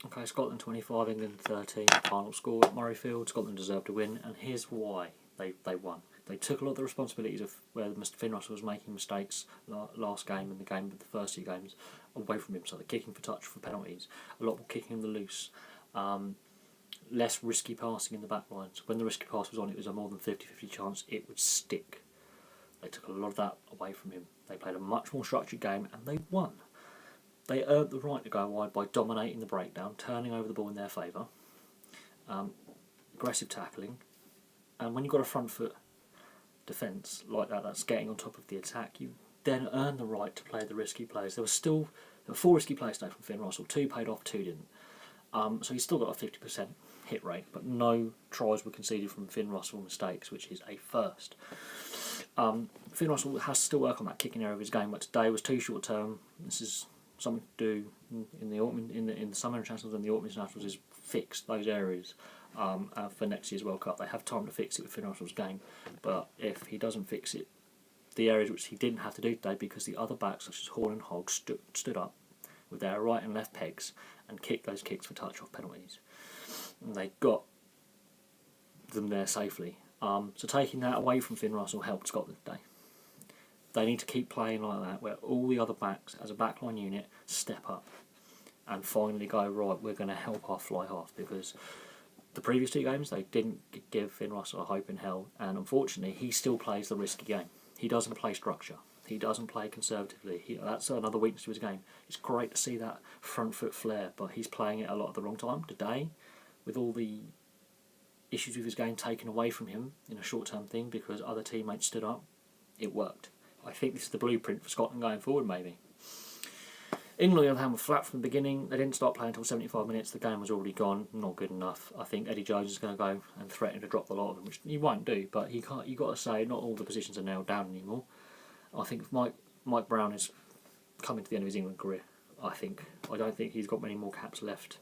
Okay, Scotland 25, England 13. Final score at Murrayfield. Scotland deserved to win, and here's why they won. They took a lot of the responsibilities of where Mr. Finn Russell was making mistakes last game and the game of the first two games away from him. So they're kicking for touch for penalties, a lot more kicking him the loose, less risky passing in the back line. So when the risky pass was on, it was a more than 50-50 chance it would stick. They took a lot of that away from him. They played a much more structured game and they won. They earned the right to go wide by dominating the breakdown, turning over the ball in their favour, aggressive tackling, and when you've got a front foot defence like that, that's getting on top of the attack, you then earn the right to play the risky plays. There were 4 risky plays today from Finn Russell. 2 paid off, 2 didn't. So he's still got a 50% hit rate, but no tries were conceded from Finn Russell mistakes, which is a first. Finn Russell has to still work on that kicking area of his game, but today was too short term. This is something to do in the autumn, in the summer internationals and the autumn internationals, is fix those areas for next year's World Cup. They have time to fix it with Finn Russell's game, but if he doesn't fix it, the areas which he didn't have to do today because the other backs such as Horn and Hogg stood up with their right and left pegs and kicked those kicks for touch off penalties, and they got them there safely. So taking that away from Finn Russell helped Scotland today. They need to keep playing like that, where all the other backs, as a backline unit, step up and finally go, right, we're going to help our fly half, because the previous 2 games, they didn't give Finn Russell a hope in hell, and unfortunately, he still plays the risky game. He doesn't play structure. He doesn't play conservatively. That's another weakness to his game. It's great to see that front foot flair, but he's playing it a lot at the wrong time. Today, with all the issues with his game taken away from him in a short-term thing because other teammates stood up, it worked. I think this is the blueprint for Scotland going forward, maybe. England, on the other hand, were flat from the beginning. They didn't start playing until 75 minutes. The game was already gone. Not good enough. I think Eddie Jones is going to go and threaten to drop the lot of them, which he won't do. But he can't. You got to say, not all the positions are nailed down anymore. I think Mike Brown is coming to the end of his England career. I don't think he's got many more caps left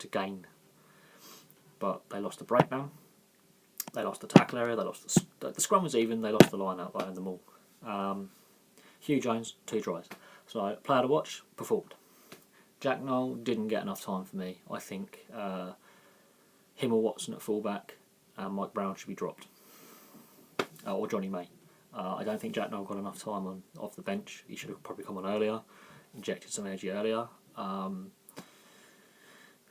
to gain. But they lost the breakdown. They lost the tackle area. They lost the scrum was even. They lost the line out. They owned them all. Hugh Jones, 2 tries. So, player to watch, performed. Jack Nowell didn't get enough time for me. I think him or Watson at fullback and Mike Brown should be dropped. Or Johnny May. I don't think Jack Nowell got enough time off the bench. He should have probably come on earlier, injected some energy earlier. So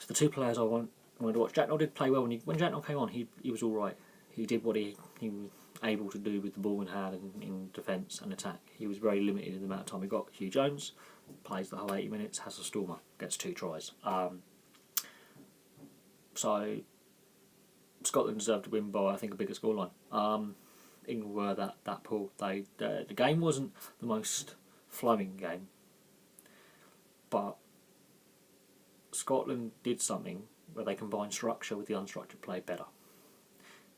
the 2 players I wanted to watch. Jack Nowell did play well. When Jack Nowell came on, he was all right. He did what he was able to do with the ball in hand in defence and attack. He was very limited in the amount of time he got. Hugh Jones plays the whole 80 minutes, has a stormer, gets 2 tries. So Scotland deserved to win by, I think, a bigger scoreline. England were that poor. The game wasn't the most flowing game, but Scotland did something where they combined structure with the unstructured play better.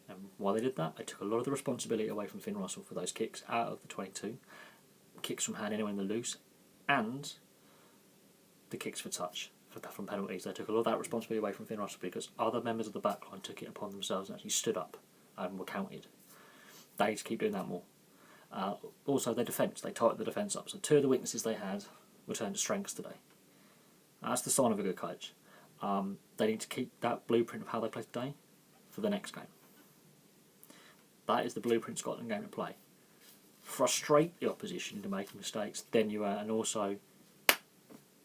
And while they did that, they took a lot of the responsibility away from Finn Russell for those kicks out of the 22, kicks from hand anywhere in the loose, and the kicks for touch from penalties. They took a lot of that responsibility away from Finn Russell because other members of the backline took it upon themselves and actually stood up and were counted. They need to keep doing that more. Also, their defence, they tightened the defence up. So 2 of the weaknesses they had were turned to strengths today. That's the sign of a good coach. They need to keep that blueprint of how they play today for the next game. That is the blueprint Scotland game to play. Frustrate the opposition into making mistakes, then you and also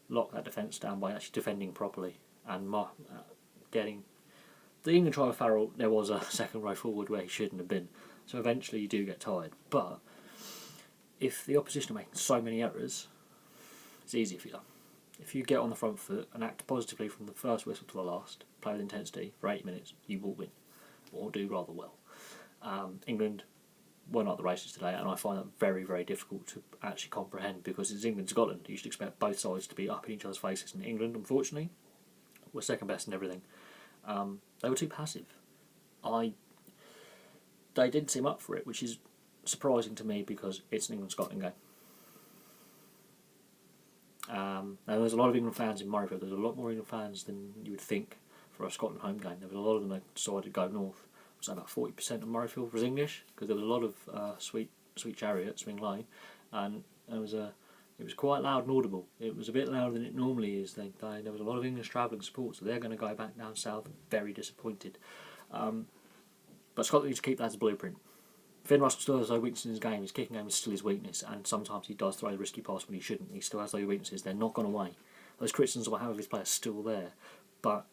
lock that defence down by actually defending properly and getting. The England try with Farrell, there was a second row forward where he shouldn't have been, so eventually you do get tired. But if the opposition are making so many errors, it's easy for you. If you get on the front foot and act positively from the first whistle to the last, play with intensity for 80 minutes, you will win, or do rather well. England were not the races today, and I find that very, very difficult to actually comprehend because it's England-Scotland. You should expect both sides to be up in each other's faces. And England, unfortunately, were second best in everything. They were too passive. They didn't seem up for it, which is surprising to me because it's an England-Scotland game. Now, there's a lot of England fans in Murrayfield. There's a lot more England fans than you would think for a Scotland home game. There was a lot of them that decided to go north. So about 40% of Murrayfield was English because there was a lot of sweet chariots swing low, and there was a It was quite loud and audible. It was a bit louder than it normally is. There was a lot of English travelling support, so they're going to go back down south very disappointed. But Scotland needs to keep that as a blueprint. Finn Russell still has those weaknesses in his game. His kicking game is still his weakness, and sometimes he does throw the risky pass when he shouldn't. He still has those weaknesses. They're not gone away. Those criticisms about how his players are still there, but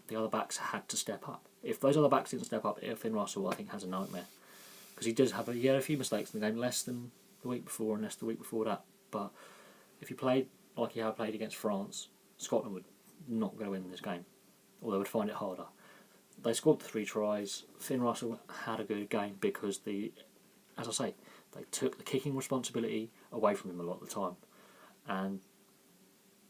the other backs had to step up. If those other backs didn't step up, Finn Russell, I think, has a nightmare. Because he had a few mistakes in the game, less than the week before and less the week before that. But if he played like he had played against France, Scotland would not going to win this game, or they would find it harder. They scored the 3 tries. Finn Russell had a good game because as I say, they took the kicking responsibility away from him a lot of the time, and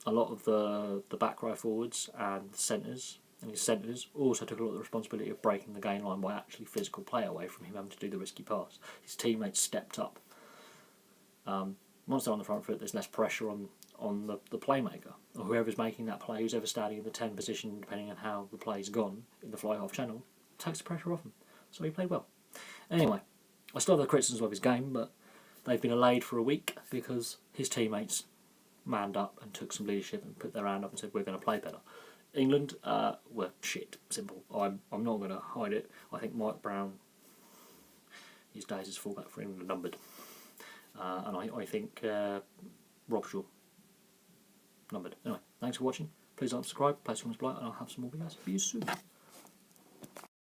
a lot of the back row forwards and the centres and his centres also took a lot of the responsibility of breaking the gain line by actually physical play away from him having to do the risky pass. His teammates stepped up. Once they're on the front foot, there's less pressure on the playmaker, or whoever's making that play, who's ever standing in the 10 position, depending on how the play's gone in the fly half channel, takes the pressure off him. So he played well. Anyway, I still have the criticisms of his game, but they've been allayed for a week because his teammates manned up and took some leadership and put their hand up and said, we're going to play better. England were shit, simple. I'm not going to hide it. I think Mike Brown, his days as fullback for England are numbered. And I think Rob Shaw, numbered. Anyway, thanks for watching. Please like and subscribe, place comments below, and I'll have some more videos for you soon.